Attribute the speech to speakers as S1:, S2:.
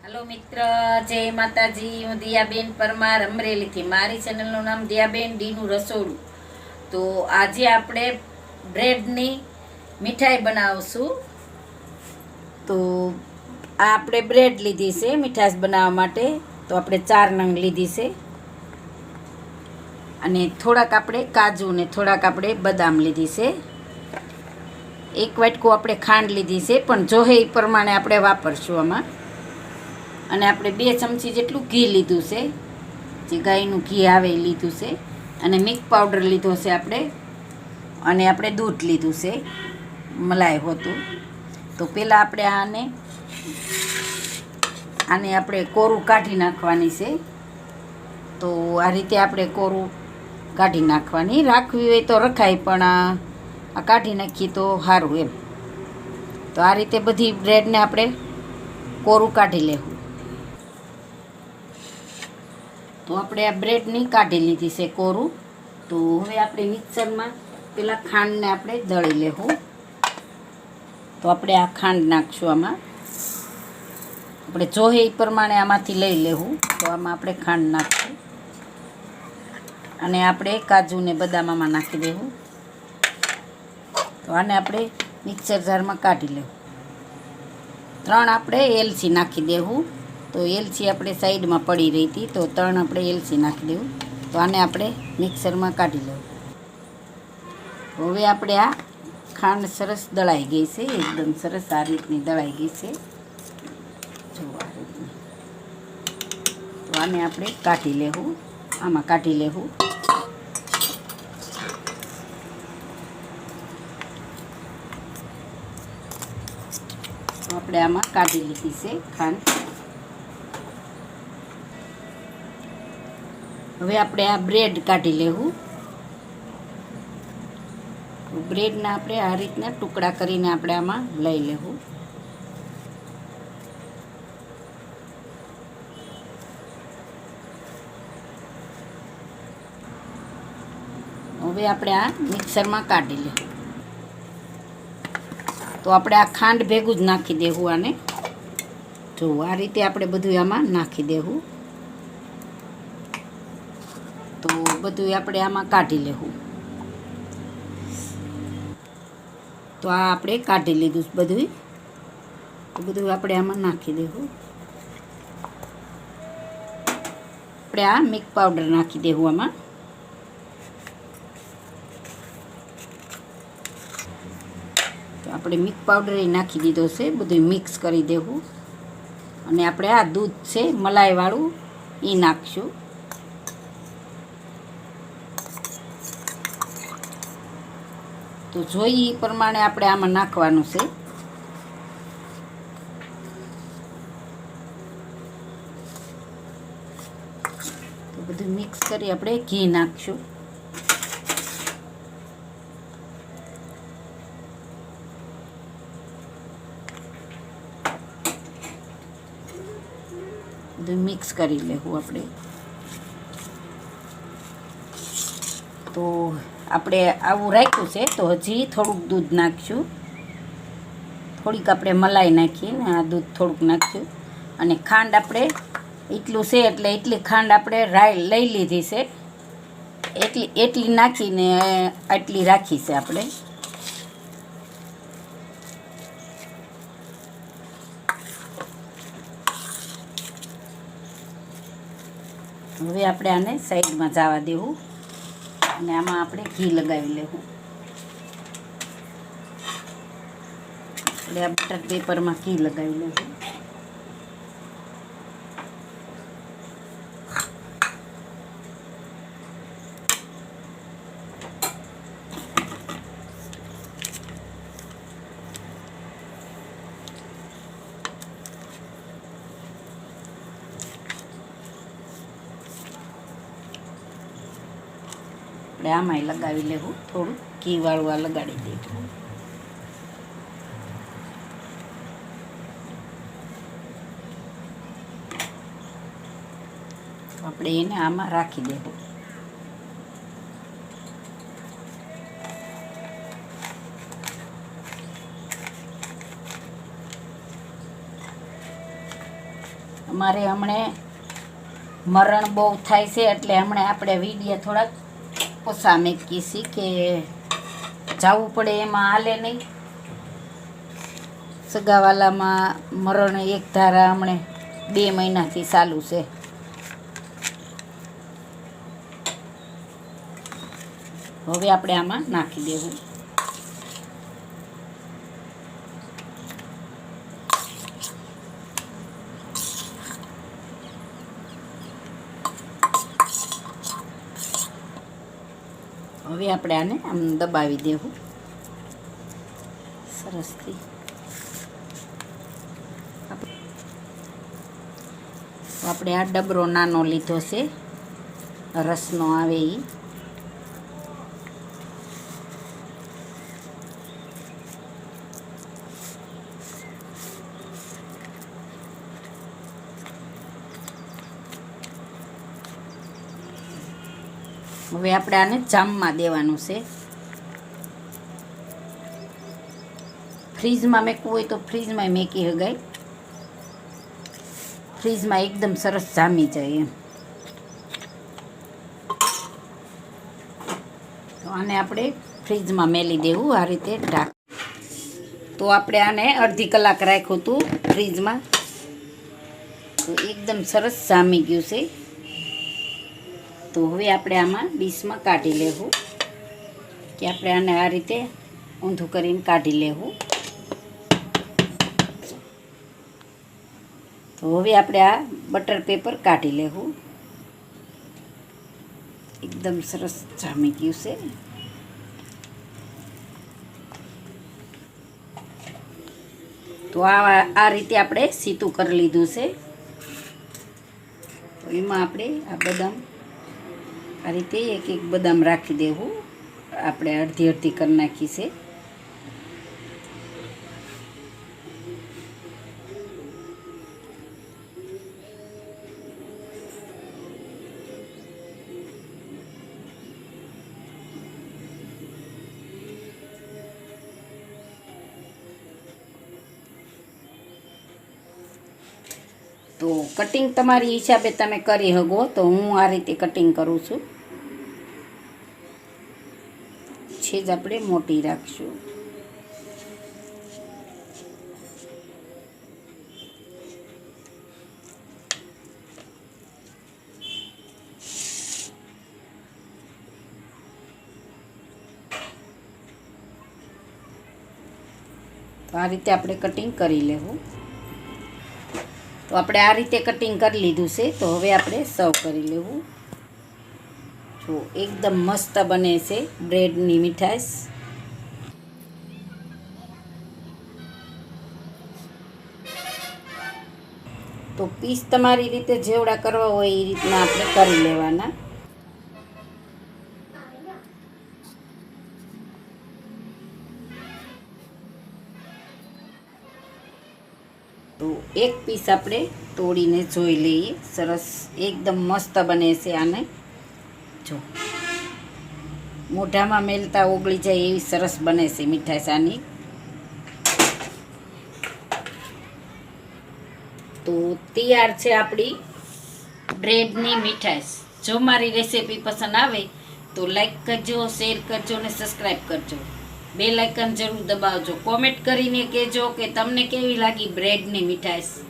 S1: Hello मित्र, जय माताजी। हूँ दियाबेन परमार अमरेली थी। मारी चेनल नाम दियाबेन डी रसोड़ू। तो आज आपणे ब्रेडनी मिठाई बनावशुं। तो आपणे ब्रेड लीधी छे मिठास बनाववा माटे। तो आपणे 4 नंग लीधी छे अने थोड़ाक आपणे काजू ने थोड़ाक आपणे बदाम लीधी छे। 1 वाटकू आपणे खांड लीधी छे, पण जोहे ए प्रमाणे आपणे वापरशुं आमां। અને આપણે 2 ચમચી જેટલું ઘી લીધું છે, જે ગાયનું ઘી આવે એ લીધું છે, અને મિલ્ક પાવડર લીધો છે આપણે, અને આપણે દૂધ લીધું છે મલાઈ હોતું. તો પહેલાં આપણે આને આપણે કોરું કાઢી નાખવાની છે. તો આ રીતે આપણે કોરું કાઢી નાખવાની. રાખવી હોય તો રખાય, પણ આ કાઢી નાખીએ તો સારું એમ. તો આ રીતે બધી બ્રેડને આપણે કોરું કાઢી લેવું. તો આપણે આ બ્રેડની કાઢી લીધી છે કોરું. તો હવે આપણે મિક્સરમાં પેલા ખાંડને આપણે દળી લેવું. તો આપણે આ ખાંડ નાખશું આમાં. આપણે જોહે એ પ્રમાણે આમાંથી લઈ લેવું. તો આમાં આપણે ખાંડ નાખશું, અને આપણે કાજુ ને બદામ આમાં નાખી દેવું. તો આને આપણે મિક્સર જારમાં કાઢી લેવું. 3 આપણે એલચી નાખી દેવું. તો એલચી આપણે સાઈડમાં પડી રહી હતી, તો 3 આપણે એલચી નાખી દેવું. તો આને આપણે મિક્સરમાં કાઢી લેવું. હવે આપણે આ ખાંડ સરસ દળાઈ ગઈ છે, એકદમ સરસ આ રીતની દળાઈ ગઈ છે. જો આ રીતની. તો આને આપણે કાઢી લેવું, આમાં કાઢી લેવું. તો આપણે આમાં કાઢી લીધી છે ખાંડ. હવે આપણે આ બ્રેડ કાઢી લેવું. બ્રેડના આપણે આ રીતના ટુકડા કરીને આપણે આમાં લઈ લેવું. હવે આપણે આ મિક્સરમાં કાઢી લેવું. તો આપણે આ ખાંડ ભેગું જ નાખી દેવું આને. જો આ રીતે આપણે બધું આમાં નાખી દેવું. તો બધું આપણે આમાં કાઢી લેવું. તો આ આપણે કાઢી લીધું બધું. તો બધું આપણે આમાં નાખી દેવું. આપણે આ મિલ્ક પાવડર નાખી દેવું આમાં. તો આપણે મિલ્ક પાવડર એ નાખી દીધો છે. બધું મિક્સ કરી દેવું. અને આપણે આ દૂધ છે મલાઈવાળું એ નાખશું. તો જોઈએ એ પ્રમાણે આપણે આમાં નાખવાનું છે. તો બધું મિક્સ કરી આપણે ઘી નાખશું. બધું મિક્સ કરી લેવું આપણે. તો આપણે આવું રાખ્યું છે. તો હજી થોડુંક દૂધ નાખશું. થોડીક આપણે મલાઈ નાખીને આ દૂધ થોડુંક નાખ્યું. અને ખાંડ આપણે એટલું છે એટલે એટલી ખાંડ આપણે લઈ લીધી છે. એટલી નાખીને આટલી રાખી છે આપણે. હવે આપણે આને સાઈડમાં જવા દેવું. અને આમાં આપણે ઘી લગાવી લેવું. આપણે આ બટર પેપરમાં ઘી લગાવી લેવું. આપણે આમાંય લગાવી લેવું. થોડું ઘી વાળું આ લગાડી દેવું. આપણે એને આમાં રાખી દેવું. અમારે હમણે મરણ બહુ થાય છે એટલે હમણાં આપણે વિડીયો થોડાક ઓછા મેકીએ છીએ કે જવું પડે એમાં હાલે નહીં. સગાવાલામાં મરણ એક ધારા હમણે 2 મહિનાથી ચાલુ છે. હવે આપણે આમાં નાખી દેવું. હવે આપણે આને આમ દબાવી દેવું સરસથી. આપણે આ ડબરો નાનો લીધો છે, રસનો આવે એ. હવે આપણે આને જામમાં દેવાનું છે. ફ્રીજમાં મેકવું હોય તો ફ્રીજમાં મેકી હગાય. ફ્રીજમાં એકદમ સરસ જામી જાય એમ. તો આને આપણે ફ્રીજમાં મેલી દેવું આ રીતે ઢાંક. તો આપણે આને અડધી કલાક રાખ્યું હતું ફ્રીજમાં, તો એકદમ સરસ જામી ગયું છે. તો હવે આપણે આમાં ડીશમાં કાઢી લેવું, કે આપણે આને આ રીતે ઊંધું કરીને કાઢી લેવું. તો હવે આપણે આ બટર પેપર કાઢી લેવું. એકદમ સરસ જામી ગયું છે. તો આ રીતે આપણે સીતું કરી લીધું છે. તો એમાં આપણે આ બદામ આ રીતે એક એક બદામ રાખી દેવું. આપણે અડધી અડધી કરી નાખી છે. તો કટિંગ તમારી હિસાબે તમે કરી શકો. તો હું આ રીતે કટિંગ કરું છું. છે જ આપણે મોટી રાખશું. તો આ રીતે આપણે કટિંગ કરી લેવું. તો આપણે આ રીતે કટિંગ કરી લીધું છે. તો હવે આપણે સર્વ કરી લેવું. જો એકદમ મસ્ત બને છે બ્રેડની મીઠાઈ. તો પીસ તમારી રીતે જેવડા કરવા હોય એ રીતના આપણે કરી લેવાના. તો એક પીસ આપણે તોડીને જોઈ લઈએ. સરસ એકદમ મસ્ત બને છે. આને જો મોઢામાં મેલતા ઓગળી જાય એવી સરસ બને છે મીઠાઈ આની. તો તૈયાર છે આપણી બ્રેડની મીઠાઈ. જો મારી રેસીપી પસંદ આવે તો લાઈક કરજો, શેર કરજો અને સબસ્ક્રાઈબ કરજો. બેલ આઇકન જરૂર દબાવજો. કોમેન્ટ કરીને કહેજો કે તમને કેવી લાગી બ્રેડની મીઠાઈ.